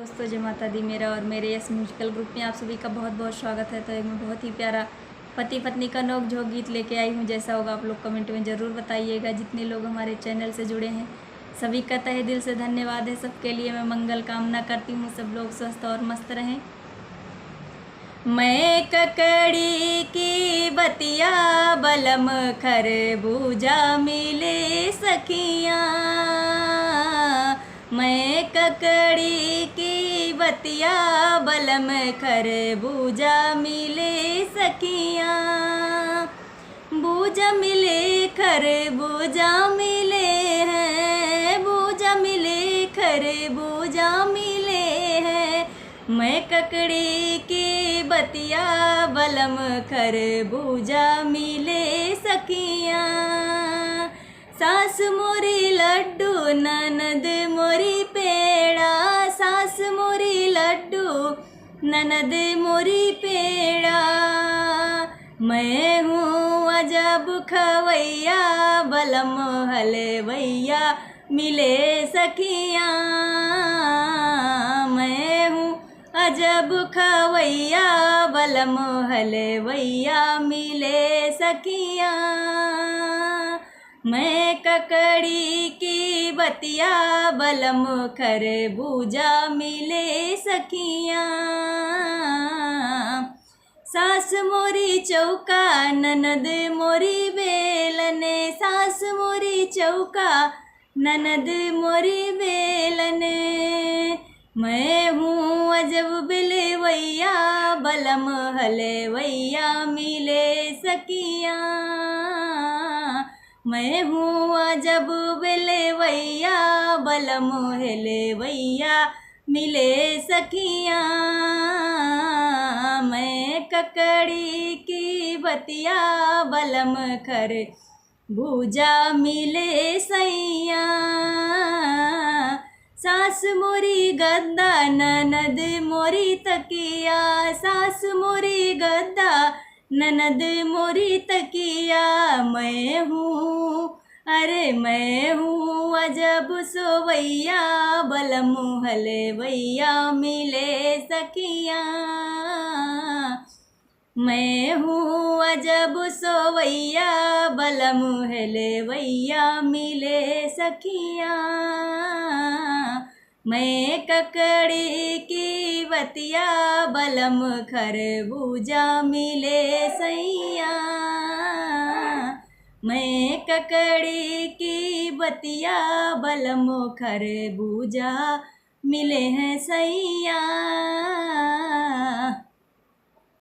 दोस्तों, जय माता दी। मेरा और मेरे यस म्यूजिकल ग्रुप में आप सभी का बहुत बहुत स्वागत है। तो एक मैं बहुत ही प्यारा पति पत्नी का नोक झोंक गीत लेके आई हूँ। जैसा होगा आप लोग कमेंट में ज़रूर बताइएगा। जितने लोग हमारे चैनल से जुड़े हैं सभी का तहे दिल से धन्यवाद है। सबके लिए मैं मंगल कामना करती हूँ, सब लोग स्वस्थ और मस्त रहें। मैं ककड़ी की बतिया बलम खरबूजा मिले सखियाँ। मैं ककड़ी की बतिया बलम खरबूजा मिले सखियाँ। बूजा मिले खरबूजा मिले हैं, बूजा मिले खरबूजा मिले हैं। मैं ककड़ी की बतिया बलम खरबूजा मिले सखियाँ। सास मोरी लड्डू ननद मोरी पेड़ा, सास मोरी लड्डू ननद मोरी पेड़ा। मैं हूँ अजब खवैया बलम हलवैया मिले सखियाँ। मैं हूँ अजब खवैया बलम हलवैया मिले सखियाँ। मैं ककड़ी की बतिया बलम खरबूजा मिले सखियाँ। सास मोरी चौका ननद मोरी बेलने, सास मोरी चौका ननद मोरी बेलने। मैं हूँ अजब बिलवैया बलम हलवैया मिले सखियाँ। मैं हूँ अजब बिलवैया बलम हलवैया मिले सखियाँ। मैं ककड़ी की बतिया बलम खरबूजा मिले सैया। सास मोरी गद्दा ननद मोरी तकिया, सास मोरी गद्दा ननद मोरी तकिया। मैं हूँ अरे मैं हूँ अजब सोवैया बलम हलवैया मिले सखियाँ। मैं हूँ अजब सोवैया बलम हलवैया मिले सखियाँ। मैं ककड़ी की बतिया बलम खरबूजा मिले सैया। मैं ककड़ी की बतिया बलम खरबूजा मिले हैं सैया।